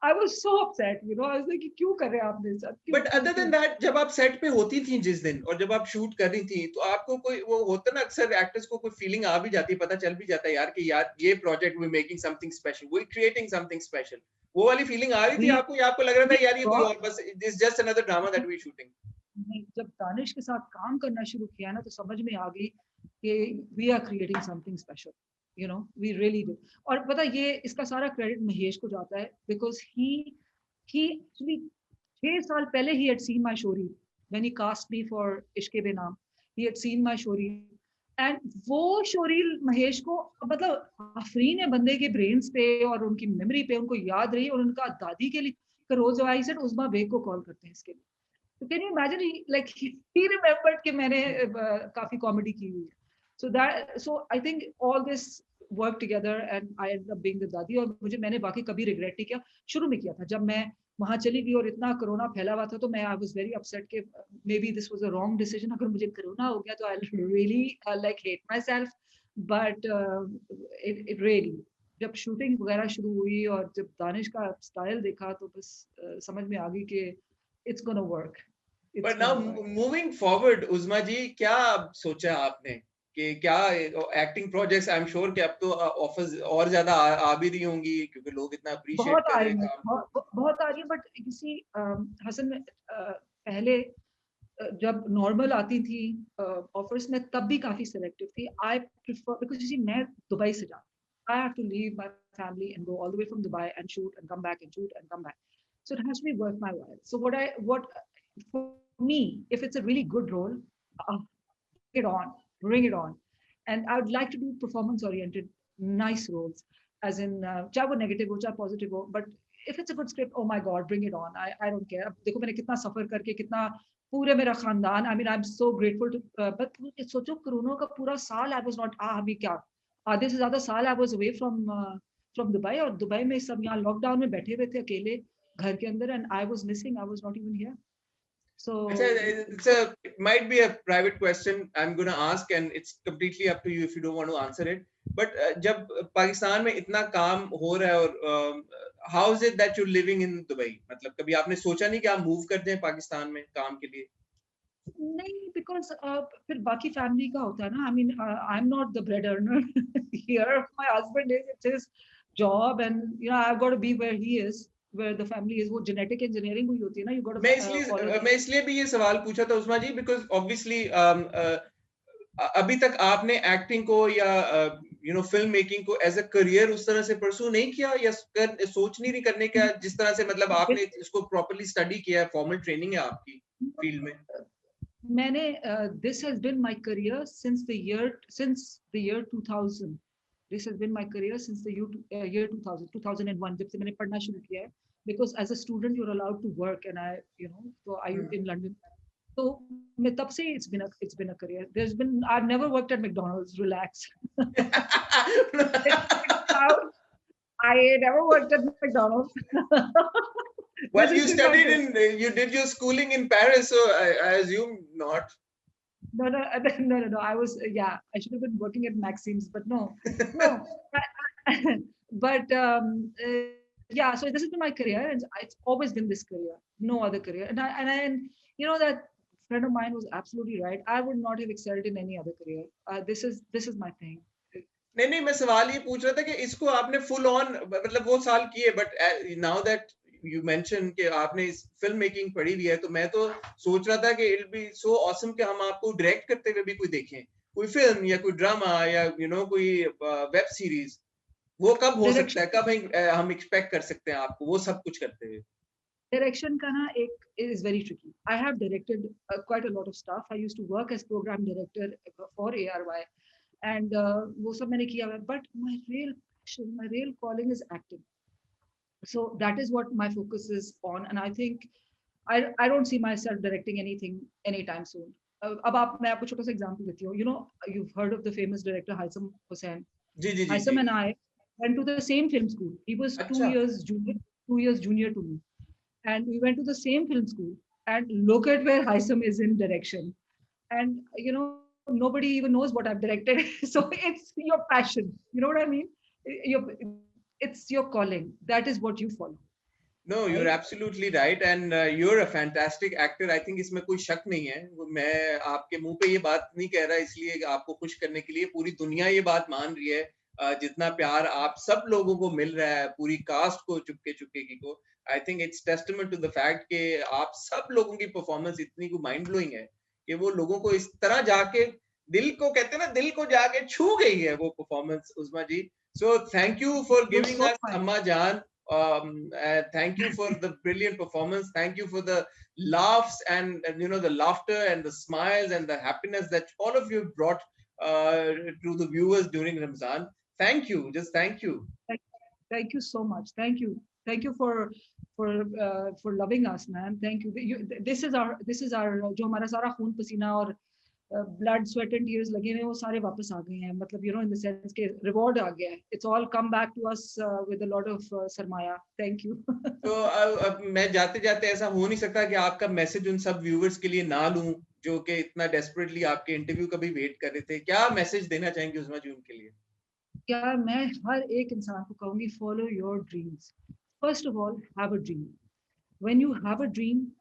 I was so upset, you know. I was like, क्यों कर रहे हैं आप मेरे साथ? क्यों, बट क्यों, अदर देन क्यों? दैट, जब आप सेट पे होती थी जिस दिन और जब आप शूट कर रही थी, तो आपको कोई वो होता ना, अक्सर एक्टर्स को कोई फीलिंग आ भी जाती है, पता चल भी जाता है यार कि यार ये project we making something special, we creating something special. वो वाली फीलिंग आ रही थी We आपको, या आपको लग रहा we था यार ये कोई got और बस this just another drama that we shooting? जब दानिश के साथ काम करना शुरू किया ना, तो समझ में आ गई कि we are creating something special, you know, we really do. और पता ये इसका सारा क्रेडिट महेश को जाता है, बिकॉज ही एक्चुअली 6 साल पहले ही had seen my showreel when he cast me for इश्क बेनाम। he had seen my showreel and वो शोरील महेश को, मतलब आफरीन है बंदे के ब्रेन्स पे और उनकी मेमोरी पे, उनको याद रही। और उनका दादी के लिए रोज वाइज उस्मा बेग को कॉल करते हैं इसके लिए। तो can you imagine, like he remembered कि मैंने काफी कॉमेडी की हुई है। So I think all this work together and I end up being the dadi. और मैंने बाकी कभी रिग्रेट नहीं किया। शुरू में किया था जब मैं वहां चली गई और इतना कोरोना फैला हुआ था, तो मैं आई वाज वेरी अपसेट कि may be this was a wrong decision. अगर मुझे कोरोना हो गया तो I really like hate my self. But it really, जब शूटिंग वगैरह शुरू हुई और जब दानिश का स्टाइल देखा, तो बस समझ में आ गई कि it's gonna work, it's but gonna now work. Moving forward, Usma ji, क्या सोचा आपने कि क्या acting projects, I am sure कि अब तो ऑफर्स और ज्यादा आ भी रही होंगी क्योंकि लोग इतना अप्रिशिएट बहुत कर आ रहे रही हैं है, काम को। बहुत आ रही है। बट किसी हसन में पहले जब नॉर्मल आती थी ऑफर्स में, तब भी काफी सिलेक्टिव थी। आई प्रेफर, बिकॉज मैं दुबई से जाती, I have to leave my family and go all the way from Dubai and shoot and come back and shoot and come back. So it has to be worth my while. So what for me, if it's a really good role, bring it on, bring it on. And I would like to do performance oriented, nice roles, as in चाहे वो negative हो, चाहे positive हो, but if it's a good script, oh my God, bring it on. I don't care. अब देखो मैंने कितना सफर करके, कितना पूरे मेरा खानदान, I mean, I'm so grateful to, but सोचो कोरोना का पूरा साल I was not, अभी क्या आधे से ज्यादा साल I was away from Dubai, और दुबई में सब यहाँ लॉकडाउन में बैठे हुए थे अकेले घर के अंदर, and I was missing, I was not even here. अच्छा, So it might be a private question I'm going to ask, and it's completely up to you if you don't want to answer it. But जब पाकिस्तान में इतना काम हो रहा है, और how is it that you're living in Dubai? मतलब कभी आपने सोचा नहीं कि आप मूव कर जाएं पाकिस्तान में काम के लिए? नहीं, बिकॉज फिर बाकी फैमिली का होता है ना। I mean I am not the bread earner here, my husband is, it's his job, and you know I have got to be where he is, where the family is. वो genetic engineering हुई होती है ना, you got to follow मैं इसलिए भी ये सवाल पूछा था उस्मा जी, बिकॉज ऑब्वियसली अभी तक आपने एक्टिंग को या फिल्म मेकिंग को एज अ करियर उस तरह से परसू नहीं किया, या सोच नहीं रही करने का, जिस तरह से मतलब आपने इसको प्रॉपर्ली स्टडी किया है, फॉर्मल ट्रेनिंग है आपकी फील्ड में? मैंने this has been my career since the year 2000. This has been my career since the year 2000, 2001, जब से मैंने पढ़ना शुरू किया है, because as a student you're allowed to work, and so I in London. So मैं तब से it's been a career. I've never worked at McDonald's. Relax. It's out. I never worked at McDonald's. This Well, is just my thing. you did your schooling in Paris, so I assume not. No, no, no. I was, yeah, I should have been working at Maxim's, but no, no. But yeah, so this has been my career, and it's always been this career, no other career. And you know that friend of mine was absolutely right. I would not have excelled in any other career. This is my thing. नहीं नहीं, मैं सवाल ये पूछ रहा था कि इसको आपने फुल ऑन मतलब वो साल किए, but now that you mention कि आपने इस फिल्म मेकिंग पढ़ी हुई है, तो मैं तो सोच रहा था कि इट बी सो ऑसम कि हम आपको डायरेक्ट करते हुए भी कोई देखें, कोई फिल्म या कोई ड्रामा या कोई वेब सीरीज। वो कब हो सकता है, कब हम एक्सपेक्ट कर सकते हैं आपको वो सब कुछ करते हुए? Direction का ना एक is very tricky. I have directed quite a lot of stuff. I used to work as program director for ARY, and वो सब मैंने किया है. But my real passion, my real calling is acting. So that is what my focus is on, and I think I don't see myself directing anything anytime soon. मैं आपको छोटा सा example देती हूँ. You've heard of the famous director Haitham Hussain. Ji ji ji ji. Haitham and I went to the same film school. He was अच्छा। 2 years junior to me, and we went to the same film school. And look at where Haitham is in direction. And nobody even knows what I've directed. So it's your passion. You know what I mean? Your, it's your calling. That is what you follow. No, you're absolutely right, and you're a fantastic actor. I think इसमें कोई शक नहीं है. मैं आपके मुंह पे ये बात नहीं कह रहा इसलिए आपको खुश करने के लिए. पूरी दुनिया ये बात मान रही है. जितना प्यार आप सब लोगों को मिल रहा है, पूरी कास्ट को, चुपके चुपके की को, I think it's testament to the fact कि आप सब लोगों की परफॉर्मेंस इतनी को माइंड ब्लोइंग है कि वो लोगों को इस तरह जाके दिल को, कहते हैं ना, दिल को जाके छू गई है वो performance, Usma ji. So thank you for giving so us Amma Jaan. Thank you for the brilliant performance. Thank you for the laughs and you know, the laughter and the smiles and the happiness that all of you brought to the viewers during Ramzan. Thank you, just thank you. Thank you so much. Thank you for loving us, man. Thank you. This is our जो हमारा सारा खून पसीना और blood, sweat and tears लगे हुए वो सारे वापस आ गए हैं. मतलब in the sense के reward आ गया है. It's all come back to us with a lot of sarmaya. Thank you. तो अब मैं जाते जाते ऐसा हो नहीं सकता कि आपका मैसेज उन सब व्यूअर्स के लिए ना लूं जो कि इतना डेस्परेटली आपके इंटरव्यू का भी वेट कर रहे थे. क्या मैसेज देना चाहेंगे उस्मा जी उनके लिए? क्या मैं हर एक इंसान को कहूंगी, follow your dreams. First of all, have a dream. When you have a dream,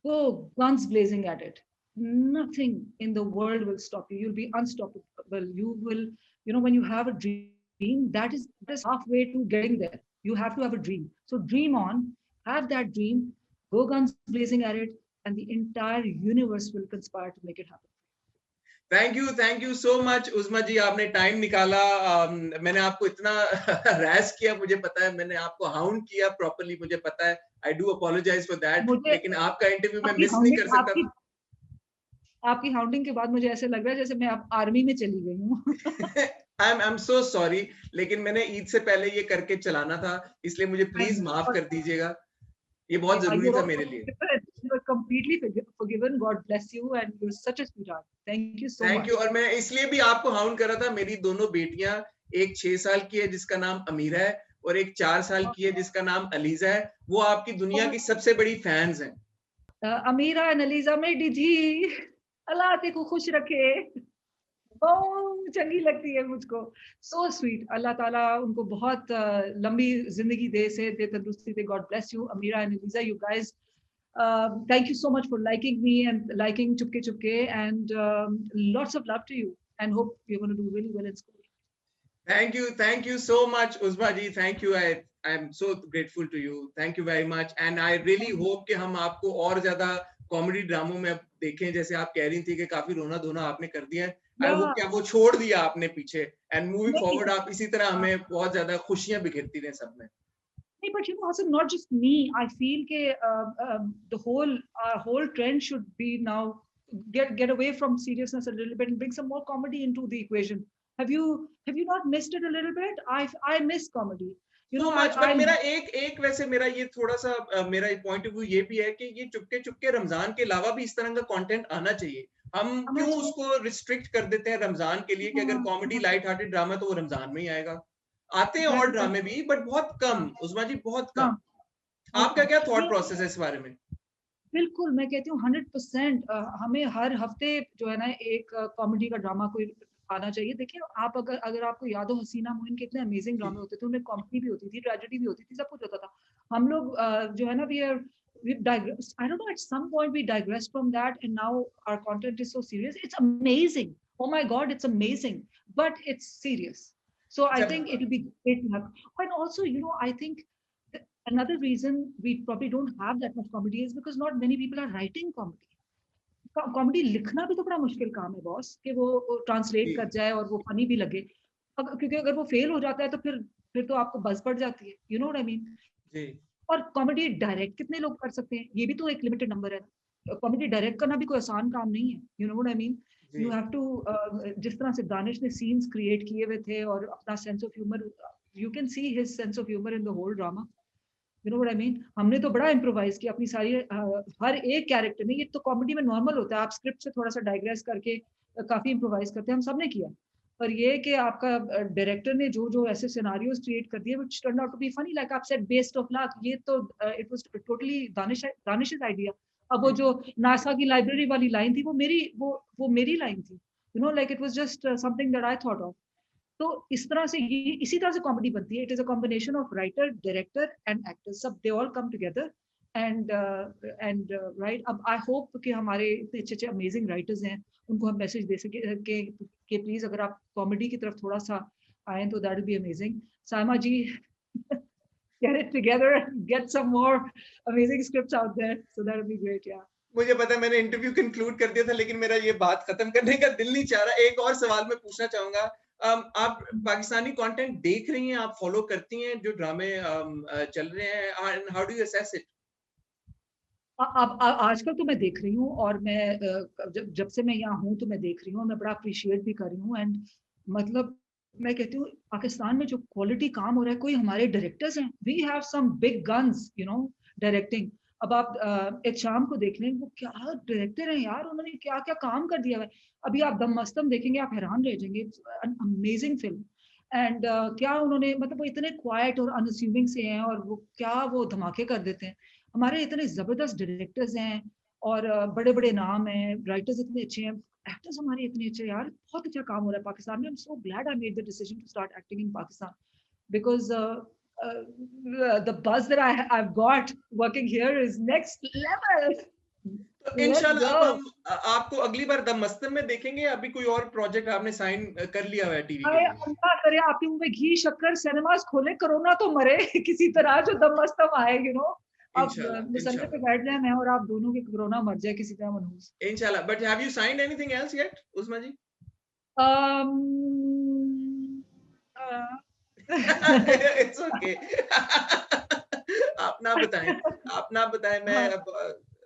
go guns blazing at it. Nothing in the world will stop you. You'll be unstoppable. You will, when you have a dream, that is halfway to getting there. You have to have a dream. So dream on, have that dream, go guns blazing at it, and the entire universe will conspire to make it happen. Thank you so much Usma ji, आपने time निकाला. मैंने आपको इतना रैस किया, मुझे पता है. मैंने आपको हाउंड किया प्रॉपर्ली, मुझे पता है. I do apologise for that. लेकिन आपका इंटरव्यू मैं मिस नहीं कर सकता. आपकी हाउंडिंग के बाद मुझे ऐसे लग रहा है जैसे मैं अब आर्मी में चली गई हूँ. I'm so sorry, लेकिन मैंने ईद से पहले ये करके चलाना था, इसलिए मुझे प्लीज माफ कर दीजिएगा. ये बहुत जरूरी था मेरे लिए. You're completely forgiven. God bless you, and you're such a sweetheart. Thank you so much. Thank you. और मैं इसलिए भी आपको हाउंड कर रहा था. मेरी दोनों बेटियां, एक 6 साल की है जिसका नाम अमीरा है और एक 4 साल की है जिसका नाम अलीजा है. वो आपकी दुनिया की सबसे बड़ी फैंस हैं. अमीरा और अलीजा मेरी जी, अल्लाह तेको खुश रखे. बहुत चंगी लगती है मुझको. So sweet. अल्लाह ताला उनको बहुत लंबी जिंदगी दे, से दे, तंदुरुस्ती दे. God bless you, Amira and Eliza. You guys, thank you so much for liking me and liking Chupke Chupke, and lots of love to you, and hope you're going to do really well in school. Thank you so much, Uzma ji. Thank you. I'm so grateful to you. Thank you very much. And I really hope कि हम आपको और ज्यादा comedy ड्रामों में देखें. जैसे आप कह रही थी कि काफी रोना धोना आपने कर दिया है. I hope कि वो छोड़ दिया आपने पीछे. And moving forward, आप इसी तरह हमें बहुत ज्यादा खुशियां बिखेरती रहें सब में. But Hassan, not just me. I feel the whole trend should be now get away from seriousness a little bit and bring some more comedy into the equation. Have you not missed it a little bit? I miss comedy. So much, but मेरा एक वैसे मेरा ये थोड़ा सा मेरा point of view ये भी है कि ये चुपके चुपके रमजान के अलावा भी इस तरह का कंटेंट आना चाहिए. हम क्यों उसको रिस्ट्रिक्ट कर देते हैं रमजान के लिए कि अगर कॉमेडी लाइट हार्टेड ड्रामा तो वो रमजान में ही आएगा. आते हैं और ड्रामे भी, बट बहुत कम. उस्मा जी बहुत कम. आपका क्या थॉट प्रोसेस है इस बारे में? बिल्कुल, मैं कहती हूँ 100%. हमें हर हफ्ते जो है ना एक कॉमेडी का ड्रामा कोई आना चाहिए. देखिए, आप अगर आपको याद हो, हसीना मोइन के इतने अमेजिंग ड्रामे होते थे. उनमें कॉमेडी भी होती थी, ट्रेजेडी भी होती थी, सब कुछ होता था. हम लोग जो है ना we digress. I don't know, at some point we digressed from that, and now our content is so serious. It's amazing. Oh my God, it's amazing, but it's serious. So I think it'll be great to have. And also, I think another reason we probably don't have that much comedy is because not many people are writing comedy. Comedy लिखना भी तो बड़ा मुश्किल काम है boss, कि वो translate कर जाए और वो फनी भी लगे. क्योंकि अगर वो फेल हो जाता है तो फिर तो आपको बस पड़ जाती है. You know what I mean. और कॉमेडी डायरेक्ट कितने लोग कर सकते हैं? ये भी तो एक लिमिटेड नंबर है. कॉमेडी डायरेक्ट करना भी कोई आसान काम नहीं है. You know what I mean. You have to, जिस तरह से दानिश ने सीन्स क्रिएट किए हुए थे और अपना sense of humour, you can see his sense of humour in the whole drama. You know what I mean? हमने तो बड़ा इम्प्रोवाइज किया अपनी सारी हर एक कैरेक्टर में. ये तो कॉमेडी में नॉर्मल होता है, आप स्क्रिप्ट से थोड़ा सा डाइग्रेस करके काफी इम्प्रोवाइज करते हैं. हम सब ने किया. पर ये कि आपका डायरेक्टर ने जो ऐसे सिनेरियोस क्रिएट कर दिए which turn out to be funny, like आप सेड बेस्ड ऑफ लक. ये तो it was totally Danish's idea. अब वो जो नासा की लाइब्रेरी वाली लाइन थी, वो मेरी लाइन थी. You know, like it was just something that I thought of. तो इस तरह से ये इसी तरह से कॉमेडी बनती है. It is a combination of writer, director and actors. सब they all come together and right. अब आई होप कि हमारे इतने अच्छे अच्छे अमेजिंग राइटर्स हैं, उनको हम मैसेज दे सके कि प्लीज अगर आप कॉमेडी की तरफ थोड़ा सा आए तो that will be amazing. Saima ji, get it together and get some more amazing scripts out there, so that would be great. Yeah. मुझे पता है मैंने इंटरव्यू कंक्लूड कर दिया था, लेकिन मेरा ये बात खत्म करने का दिल नहीं चाह रहा. एक और सवाल मैं पूछना चाहूंगा. आप पाकिस्तानी कंटेंट देख रही हैं, आप फॉलो करती हैं जो ड्रामे चल रहे हैं, and how do you assess it? अब आजकल तो मैं देख रही हूँ, और मैं जब से मैं यहाँ हूँ तो मैं देख रही हूँ, मैं बड़ा अप्रिशिएट भी कर रही हूँ. एंड मतलब मैं कहती हूँ पाकिस्तान में जो क्वालिटी काम हो रहा है, कोई हमारे डायरेक्टर्स हैं, we have some big guns you know directing. अब आप एक शाम को देख लें, वो क्या डायरेक्टर हैं यार, उन्होंने क्या क्या काम कर दिया है. अभी आप दम मस्तम देखेंगे, आप हैरान रह जाएंगे. Amazing film. एंड क्या उन्होंने, मतलब वो इतने क्वाइट और अनअस्यूमिंग से हैं, और वो क्या वो धमाके कर देते हैं. हमारे इतने जबरदस्त डायरेक्टर्स हैं, और बड़े बड़े नाम हैं, राइटर्स इतने अच्छे हैं, एक्टर्स हमारे इतने अच्छे. यार बहुत अच्छा काम हो रहा है पाकिस्तान में. I am so glad I made the decision to start acting in Pakistan, because the buzz that I've got working here is next level. तो इंशाल्लाह अब हम आपको अगली बार दम मस्तम में देखेंगे. अभी कोई और प्रोजेक्ट आपने साइन कर लिया हुआ है टीवी के लिए? अल्लाह करे आपके मुंह में घी शक्कर, सिनेमास खोले, कोरोना तो मरे किसी तरह, जो दम मस्तम आए यू नो. अब मुसल्ले पे बैठ जाए मैं और आप दोनों के कोरोना मर जाए किसी तरह मनहूस. इंशाल्लाह. But have you signed anything else yet Usma ji? It's okay. आप ना बताएं. मैं अब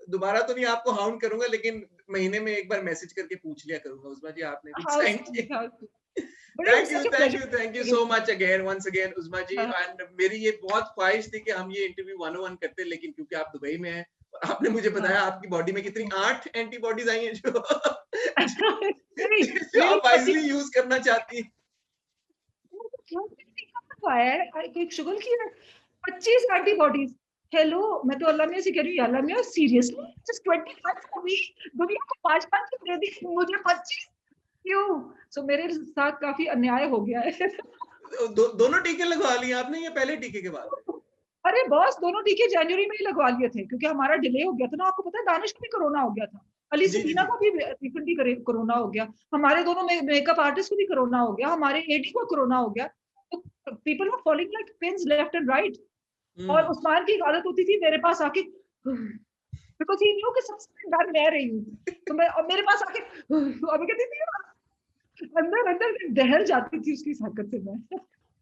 दोबारा तो नहीं आपको हाउंड करूंगा, लेकिन महीने में एक बार मैसेज करके पूछ लिया करूंगा उस्मा जी आपने भी साइन किया. Thank you so much again, once again, Usma ji. And मेरी ये बहुत ख्वाहिश थी कि हम ये इंटरव्यू 101 करते, लेकिन क्योंकि आप दुबई में हैं और आपने मुझे बताया आपकी बॉडी में कितनी 8 एंटीबॉडीज आई हैं जो आप वाइजली यूज करना चाहती हैं. शुगर की 25 एंटीबॉडीज. हेलो, मैं तो अल्लाह में से कह रही हूँ, अल्लाह में सीरियसली जस्ट 25 को भी दुनिया को 5 दे दी, मुझे 25 क्यों? सो मेरे साथ काफी अन्याय हो गया है. दोनों टीके लगवा लिए आपने या पहले टीके के बाद? अरे बॉस, दोनों टीके जनवरी में ही लगवा लिए थे, क्योंकि हमारा डिले हो गया था ना. आपको पता है दानिश को भी कोरोना हो गया था, अली सकीना को भी रिसेंटली कोरोना हो गया, हमारे दोनों मेकअप आर्टिस्ट को भी कोरोना हो गया, हमारे एडी को कोरोना हो गया. तो people were falling like pins left and right. और उस्मान की आदत होती थी मेरे पास आके, बिकॉज़ ही न्यू कि सबसे डर मैं रही हूँ, तो मैं और मेरे पास आके अभी कहती थी, अंदर दहल जाती थी उसकी हरकत से मैं.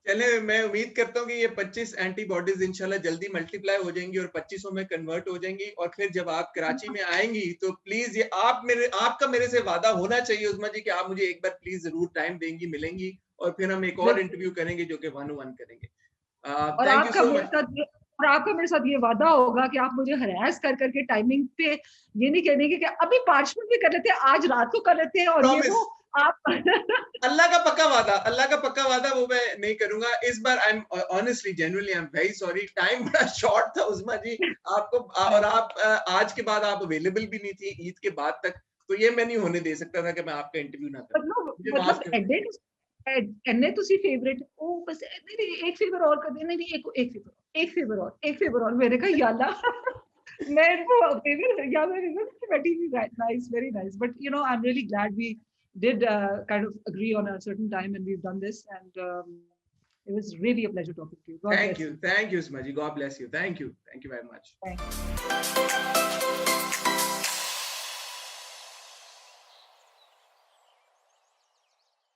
चले, मैं उम्मीद करता हूँ कि ये 25 एंटीबॉडीज इंशाल्लाह जल्दी मल्टीप्लाई हो जाएंगी और 25 में कन्वर्ट हो जाएंगी. और फिर जब आप कराची में आएंगी तो प्लीज ये आपका मेरे से वादा होना चाहिए उस्मा जी कि आप मुझे एक बार प्लीज जरूर टाइम देंगी, मिलेंगी, और फिर हम एक और इंटरव्यू करेंगे जो कि 101 करेंगे. और आपका मेरे साथ ये वादा होगा कि आप मुझे हरास कर करके टाइमिंग पे ये नहीं कहेंगे कि अभी 5 मिनट भी कर लेते हैं, आज रात को कर लेते हैं, और ये वो आप अल्लाह का पक्का वादा वो मैं नहीं करूंगा इस बार. I am honestly genuinely I am very sorry. Time बड़ा शॉर्ट था उस्मा जी आपको, और आप आज के बाद आप अवेलेबल भी नहीं थी ईद के बाद तक, तो ये मैं नहीं होने दे सकता था कि मैं आपका इंटरव्यू ना करूं. मतलब एने ਤੁਸੀਂ फेवरेट ओ बस नहीं एक फेवर और कर दे, नहीं एक फेवर और मैंने कहा याला मैं वो फेवर या मैं बैठी थी. Nice, very nice. But you know I am really glad we did kind of agree on a certain time and we've done this, and it was really a pleasure talking to you. Thank you Usma ji. God bless you. Thank you very much. Thank you.